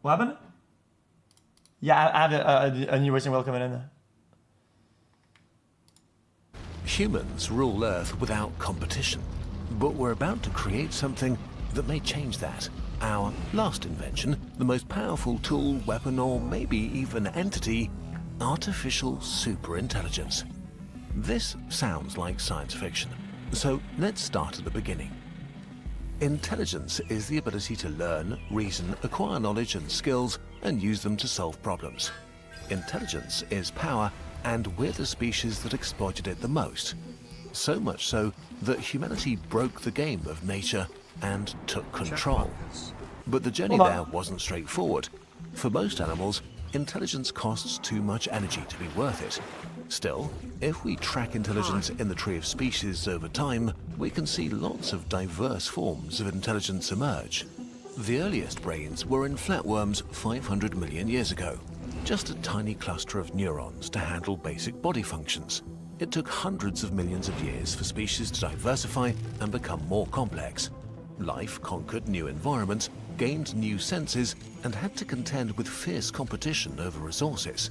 What happened? Yeah, I have a new racing wheel coming in. Humans rule Earth without competition, but we're about to create something that may change that. Our last invention, the most powerful tool, weapon, or maybe even entity, artificial superintelligence. This sounds like science fiction, so let's start at the beginning. Intelligence is the ability to learn, reason, acquire knowledge and skills, and use them to solve problems. Intelligence is power, and we're the species that exploited it the most. So much so that humanity broke the game of nature and took control. But the journey there wasn't straightforward. For most animals, intelligence costs too much energy to be worth it. Still, if we track intelligence in the tree of species over time, we can see lots of diverse forms of intelligence emerge. The earliest brains were in flatworms 500 million years ago. Just a tiny cluster of neurons to handle basic body functions. It took hundreds of millions of years for species to diversify and become more complex. Life conquered new environments, gained new senses, and had to contend with fierce competition over resources.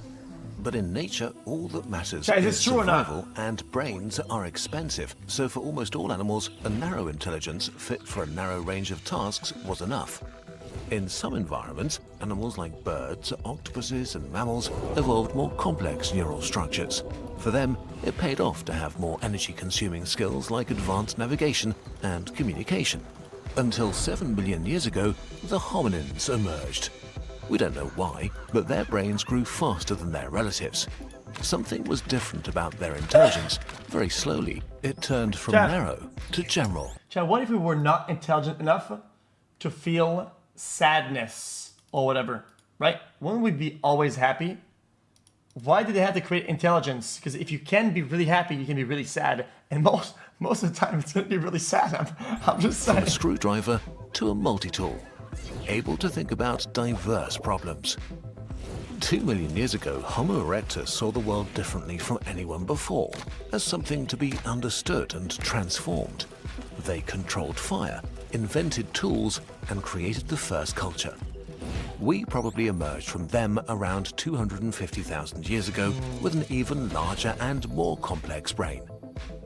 But in nature, all that matters is survival, and brains are expensive. So for almost all animals, a narrow intelligence fit for a narrow range of tasks was enough. In some environments, animals like birds, octopuses, and mammals evolved more complex neural structures. For them, it paid off to have more energy-consuming skills like advanced navigation and communication. Until 7 million years ago, the hominins emerged. We don't know why, but their brains grew faster than their relatives. Something was different about their intelligence. Very slowly, it turned from narrow to general. Chad, what if we were not intelligent enough to feel sadness or whatever, right? Wouldn't we be always happy? Why did they have to create intelligence? Because if you can be really happy, you can be really sad. And most of the time, it's going to be really sad. I'm just saying. From a screwdriver to a multi-tool, able to think about diverse problems. 2 million years ago, Homo erectus saw the world differently from anyone before, as something to be understood and transformed. They controlled fire, invented tools, and created the first culture. We probably emerged from them around 250,000 years ago with an even larger and more complex brain.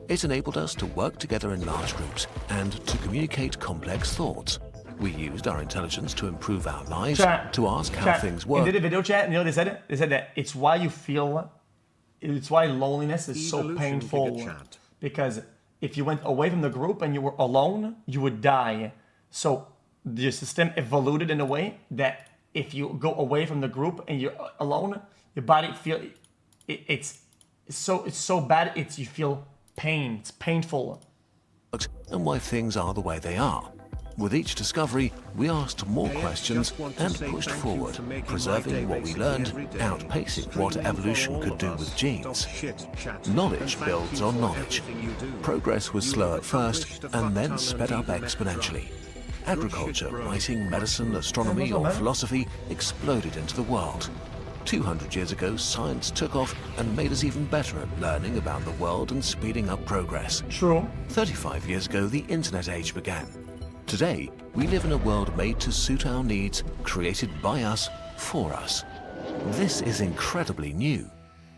It enabled us to work together in large groups and to communicate complex thoughts. We used our intelligence to improve our lives, to ask how things work. In the video chat, you know, they said that it's why you feel, it's why loneliness is so painful. Because if you went away from the group and you were alone, you would die. So the system evolved in a way that if you go away from the group and you're alone, your body it's so bad, you feel pain. It's painful. And why things are the way they are. With each discovery, we asked more questions and pushed forward, preserving what we learned, outpacing what evolution could do with genes. Knowledge builds on knowledge. Progress was slow at first and then sped up exponentially. Agriculture, writing, medicine, astronomy, or philosophy exploded into the world. 200 years ago, science took off and made us even better at learning about the world and speeding up progress. True. 35 years ago, the internet age began. Today, we live in a world made to suit our needs, created by us, for us. This is incredibly new.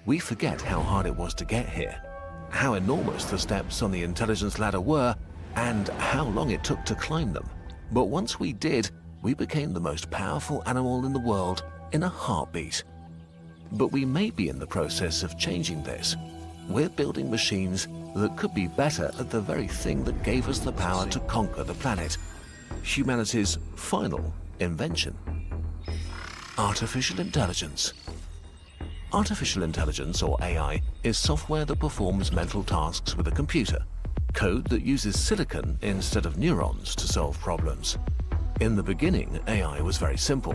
We forget how hard it was to get here, how enormous the steps on the intelligence ladder were, and how long it took to climb them. But once we did, we became the most powerful animal in the world in a heartbeat. But we may be in the process of changing this. We're building machines that could be better at the very thing that gave us the power to conquer the planet. Humanity's final invention. Artificial intelligence. Artificial intelligence, or AI, is software that performs mental tasks with a computer. Code that uses silicon instead of neurons to solve problems. In the beginning, AI was very simple.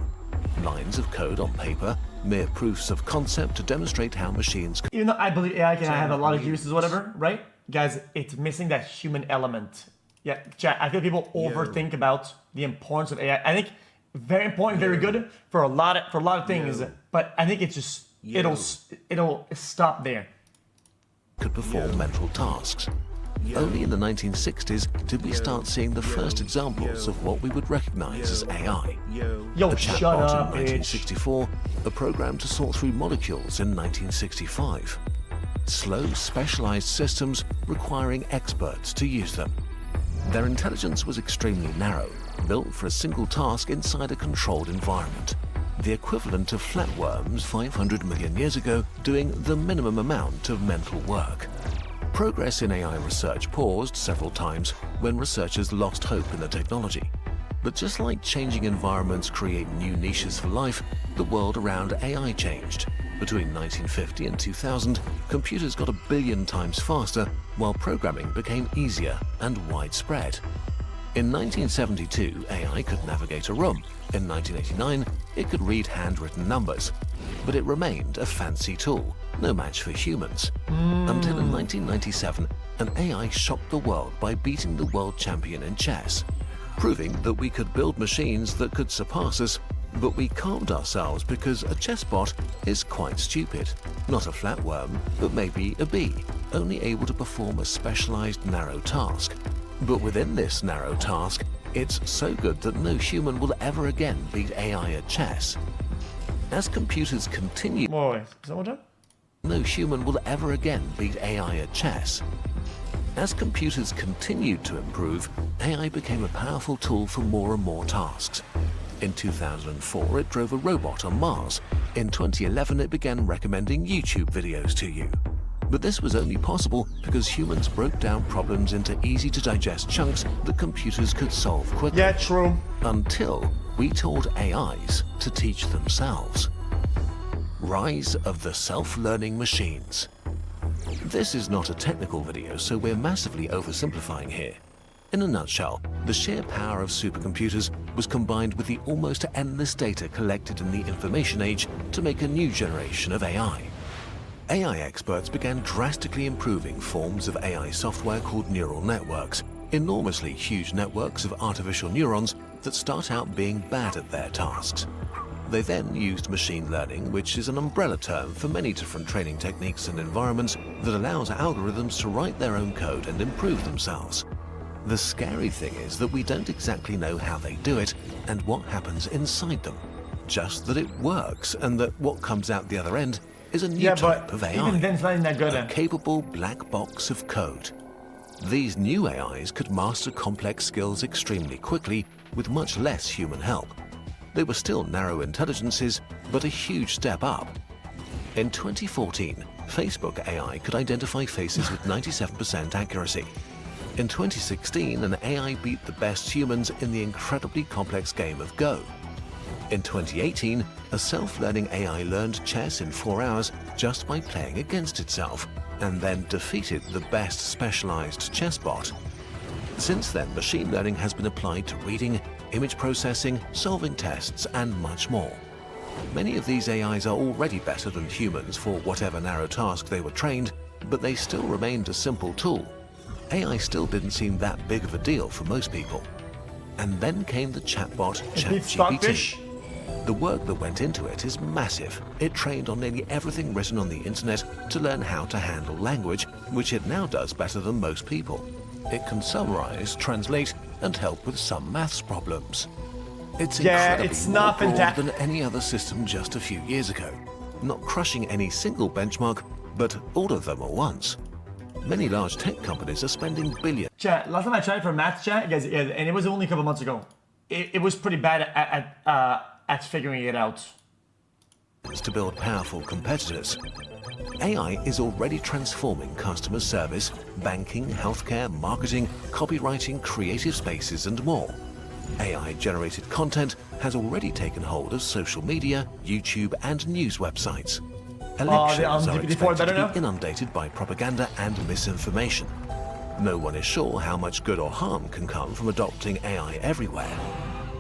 Lines of code on paper, mere proofs of concept to demonstrate how machines... Even though I believe AI can have a lot of uses, whatever, right? Guys, it's missing that human element. Yeah, chat, I feel people overthink about the importance of AI. I think very important, very good for a lot of things, but I think it's just, it'll stop there. Could perform mental tasks. Only in the 1960s did we start seeing the first examples of what we would recognize as AI. Yo, A shut chatbot up, in bitch. 1964, a program to sort through molecules in 1965. Slow, specialized systems requiring experts to use them. Their intelligence was extremely narrow, built for a single task inside a controlled environment. The equivalent of flatworms 500 million years ago doing the minimum amount of mental work. Progress in AI research paused several times when researchers lost hope in the technology. But just like changing environments create new niches for life, the world around AI changed. Between 1950 and 2000, computers got 1 billion times faster, while programming became easier and widespread. In 1972, AI could navigate a room. In 1989, it could read handwritten numbers. But it remained a fancy tool, no match for humans. Until in 1997, an AI shocked the world by beating the world champion in chess, proving that we could build machines that could surpass us, but we calmed ourselves because a chessbot is quite stupid. Not a flatworm, but maybe a bee, only able to perform a specialized narrow task. But within this narrow task, it's so good that no human will ever again beat AI at chess. As computers continue, Wait, is that what I'm no human will ever again beat AI at chess. As computers continued to improve, AI became a powerful tool for more and more tasks. In 2004, it drove a robot on Mars. In 2011, it began recommending YouTube videos to you. But this was only possible because humans broke down problems into easy-to-digest chunks that computers could solve quickly. Yeah, true. Until we taught AIs to teach themselves. Rise of the self-learning machines. This is not a technical video, so we're massively oversimplifying here. In a nutshell, the sheer power of supercomputers was combined with the almost endless data collected in the information age to make a new generation of AI. AI experts began drastically improving forms of AI software called neural networks, enormously huge networks of artificial neurons that start out being bad at their tasks. They then used machine learning, which is an umbrella term for many different training techniques and environments that allows algorithms to write their own code and improve themselves. The scary thing is that we don't exactly know how they do it and what happens inside them. Just that it works and that what comes out the other end is a new type of AI, even then it's not even that good. a capable black box of code. These new AIs could master complex skills extremely quickly with much less human help. They were still narrow intelligences, but a huge step up. In 2014, Facebook AI could identify faces with 97% accuracy. In 2016, an AI beat the best humans in the incredibly complex game of Go. In 2018, a self-learning AI learned chess in 4 hours just by playing against itself, and then defeated the best specialized chess bot. Since then, machine learning has been applied to reading, image processing, solving tests, and much more. Many of these AIs are already better than humans for whatever narrow task they were trained, but they still remained a simple tool. AI still didn't seem that big of a deal for most people. And then came the chatbot ChatGPT. The work that went into it is massive. It trained on nearly everything written on the internet to learn how to handle language, which it now does better than most people. It can summarize, translate, and help with some maths problems. It's incredibly more broad than any other system just a few years ago. Not crushing any single benchmark, but all of them at once. Many large tech companies are spending billions. Chat, last time I tried for math chat, guys, and it was only a couple months ago. It was pretty bad at figuring it out. To build powerful competitors. AI is already transforming customer service, banking, healthcare, marketing, copywriting, creative spaces, and more. AI-generated content has already taken hold of social media, YouTube, and news websites. Elections are expected to be inundated by propaganda and misinformation. No one is sure how much good or harm can come from adopting AI everywhere.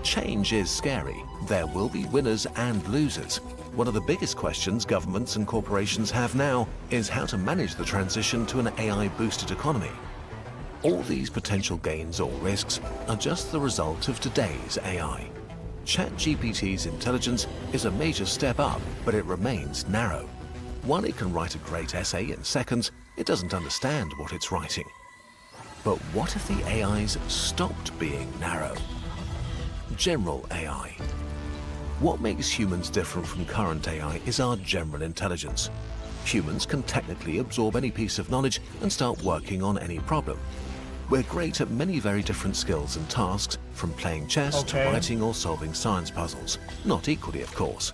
Change is scary. There will be winners and losers. One of the biggest questions governments and corporations have now is how to manage the transition to an AI-boosted economy. All these potential gains or risks are just the result of today's AI. ChatGPT's intelligence is a major step up, but it remains narrow. While it can write a great essay in seconds, it doesn't understand what it's writing. But what if the AIs stopped being narrow? General AI. What makes humans different from current AI is our general intelligence. Humans can technically absorb any piece of knowledge and start working on any problem. We're great at many very different skills and tasks, from playing chess to writing or solving science puzzles. Not equally, of course.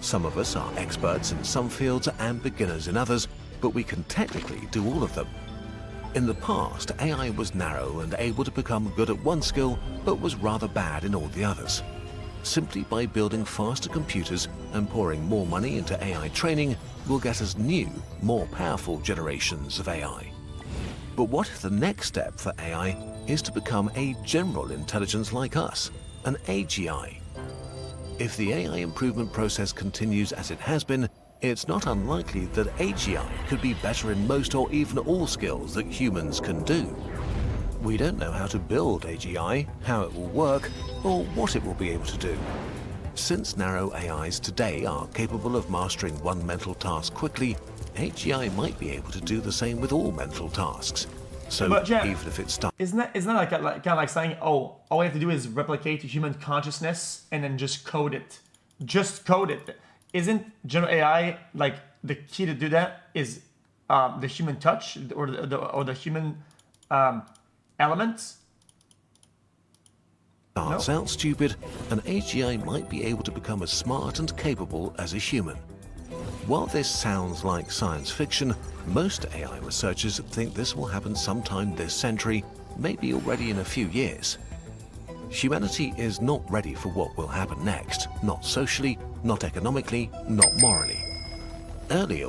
Some of us are experts in some fields and beginners in others, but we can technically do all of them. In the past, AI was narrow and able to become good at one skill, but was rather bad in all the others. Simply by building faster computers and pouring more money into AI training will get us new, more powerful generations of AI. But what if the next step for AI is to become a general intelligence like us, an AGI? If the AI improvement process continues as it has been, it's not unlikely that AGI could be better in most or even all skills that humans can do. We don't know how to build AGI, how it will work, or what it will be able to do. Since narrow AIs today are capable of mastering one mental task quickly, AGI might be able to do the same with all mental tasks. So yeah, even if it's stuck, isn't that like kind of like saying, oh, all we have to do is replicate human consciousness and then just code it, Isn't general AI like the key to do that is the human touch or the human elements? starts out stupid, an AGI might be able to become as smart and capable as a human. While this sounds like science fiction, most AI researchers think this will happen sometime this century, maybe already in a few years. Humanity is not ready for what will happen next, not socially, not economically, not morally. Earlier,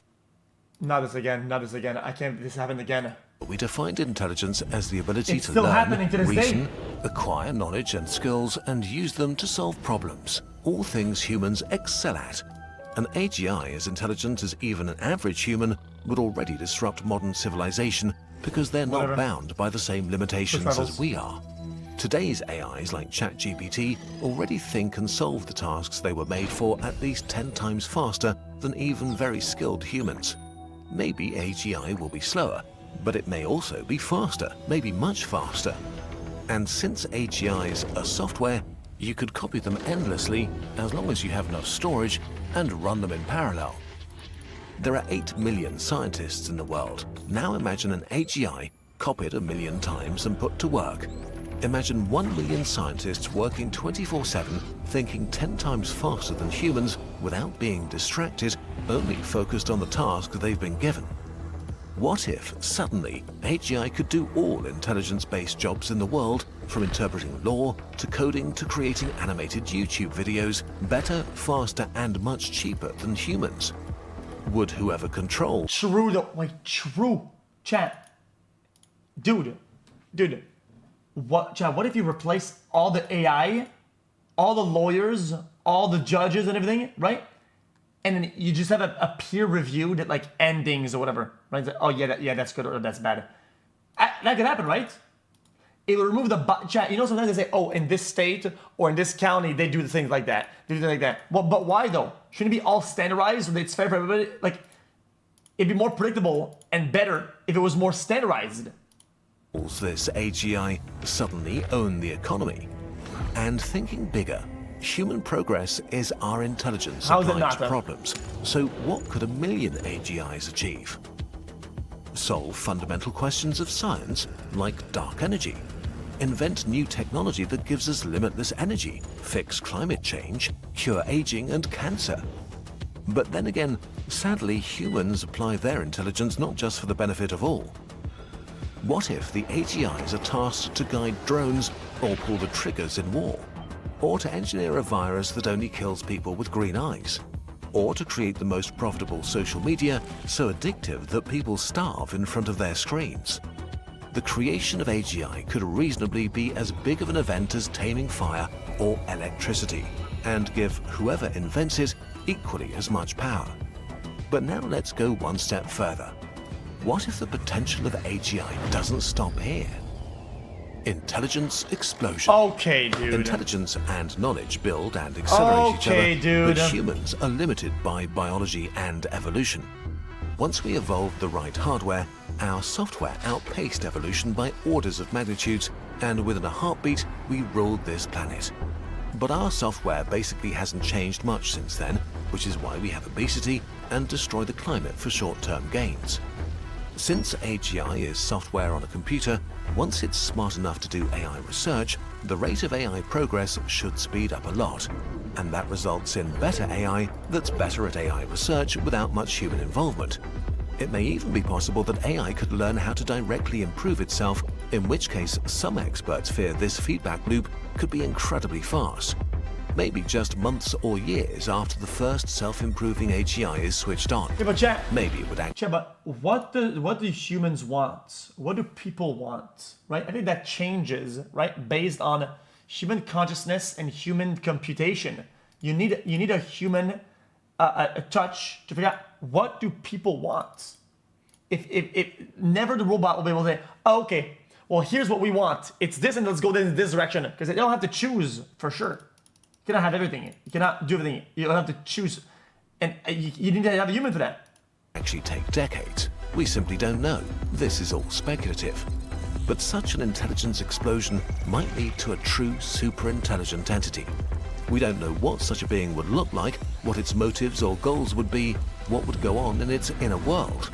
Not this again, I can't, this happened again. we defined intelligence as the ability It's to still learn, happening to this reason, day. acquire knowledge and skills, and use them to solve problems. All things humans excel at. An AGI as intelligent as even an average human would already disrupt modern civilization because they're not bound by the same limitations as we are. Today's AIs like ChatGPT already think and solve the tasks they were made for at least 10 times faster than even very skilled humans. Maybe AGI will be slower, but it may also be faster, maybe much faster. And since AGIs are software, you could copy them endlessly as long as you have enough storage and run them in parallel. There are 8 million scientists in the world. Now imagine an AGI copied 1 million times and put to work. Imagine 1 million scientists working 24/7, thinking 10 times faster than humans without being distracted, only focused on the task they've been given. What if, suddenly, AGI could do all intelligence-based jobs in the world, from interpreting law, to coding, to creating animated YouTube videos, better, faster, and much cheaper than humans? Would whoever controls... True though, wait, true. Chat. Dude. What if you replace all the AI, all the lawyers, all the judges and everything, right? And then you just have a peer-reviewed like endings or whatever, right? It's like, oh yeah, that's good or that's bad. That could happen, right? It will remove the chat. You know, sometimes they say, oh, in this state or in this county, they do things like that. They do things like that. Well, but why though? Shouldn't it be all standardized so that it's fair for everybody? Like, it'd be more predictable and better if it was more standardized. This AGI suddenly own the economy. And thinking bigger, human progress is our intelligence How is it applied not, to though? problems. So what could 1 million AGIs achieve? Solve fundamental questions of science, like dark energy. Invent new technology that gives us limitless energy. Fix climate change. Cure aging and cancer. But then again, sadly, humans apply their intelligence not just for the benefit of all. What if the AGIs are tasked to guide drones or pull the triggers in war? Or to engineer a virus that only kills people with green eyes? Or to create the most profitable social media so addictive that people starve in front of their screens? The creation of AGI could reasonably be as big of an event as taming fire or electricity, and give whoever invents it equally as much power. But now let's go one step further. What if the potential of AGI doesn't stop here? Intelligence explosion. Okay, dude. Intelligence and knowledge build and accelerate each other, dude. but humans are limited by biology and evolution. Once we evolve the right hardware, Our software outpaced evolution by orders of magnitudes, and within a heartbeat, we ruled this planet. But our software basically hasn't changed much since then, which is why we have obesity and destroy the climate for short-term gains. Since AGI is software on a computer, once it's smart enough to do AI research, the rate of AI progress should speed up a lot. And that results in better AI that's better at AI research without much human involvement. It may even be possible that AI could learn how to directly improve itself, in which case some experts fear this feedback loop could be incredibly fast. Maybe just months or years after the first self-improving AGI is switched on. Yeah, but chat, maybe it would actually... Chat, but what do humans want? What do people want, right? I think that changes, right? Based on human consciousness and human computation. You need a human a touch to figure out what do people want. If never the robot will be able to say, oh, okay, well, here's what we want. It's this, and let's go in this direction. Because they don't have to choose for sure. You cannot have everything. You cannot do everything. You don't have to choose. And you need to have a human for that. Actually take decades. We simply don't know. This is all speculative. But such an intelligence explosion might lead to a true super-intelligent entity. We don't know what such a being would look like, what its motives or goals would be, what would go on in its inner world.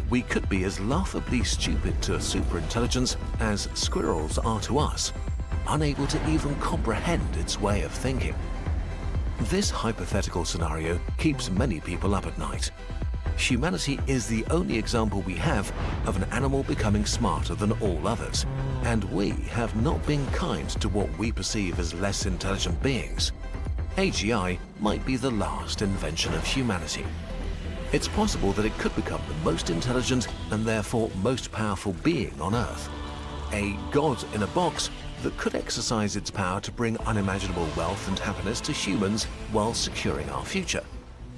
We could be as laughably stupid to a superintelligence as squirrels are to us, unable to even comprehend its way of thinking. This hypothetical scenario keeps many people up at night. Humanity is the only example we have of an animal becoming smarter than all others, and we have not been kind to what we perceive as less intelligent beings. AGI might be the last invention of humanity. It's possible that it could become the most intelligent and therefore most powerful being on Earth. A god in a box that could exercise its power to bring unimaginable wealth and happiness to humans while securing our future.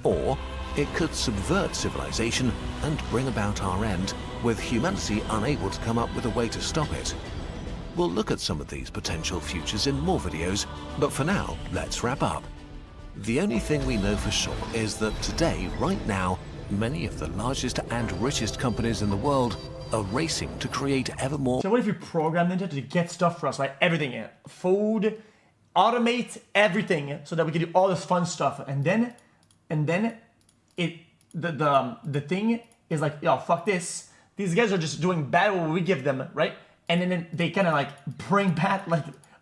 Or it could subvert civilization and bring about our end, with humanity unable to come up with a way to stop it. We'll look at some of these potential futures in more videos, but for now, let's wrap up. The only thing we know for sure is that today, right now, many of the largest and richest companies in the world are racing to create ever more... So what if you program Ninja to get stuff for us, right? Everything in food, automate everything so that we can do all this fun stuff, and then the thing is like, yo, fuck this. These guys are just doing bad what we give them, right? And then they kind of like bring back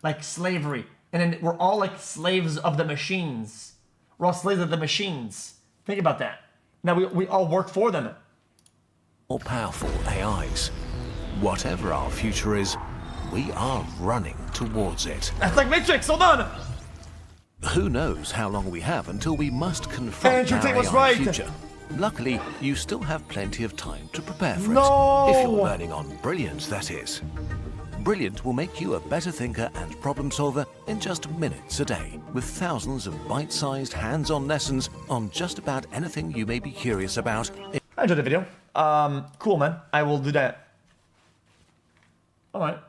like slavery. And then we're all like slaves of the machines. We're all slaves of the machines. Think about that. Now we all work for them. More powerful AIs. Whatever our future is, we are running towards it. That's like Matrix, hold on! Who knows how long we have until we must confront Andrew, our was AI right. future. Luckily, you still have plenty of time to prepare for No! it. If you're learning on Brilliant, that is. Brilliant will make you a better thinker and problem solver in just minutes a day, with thousands of bite-sized, hands-on lessons on just about anything you may be curious about. I enjoyed the video. Cool, man. I will do that. All right.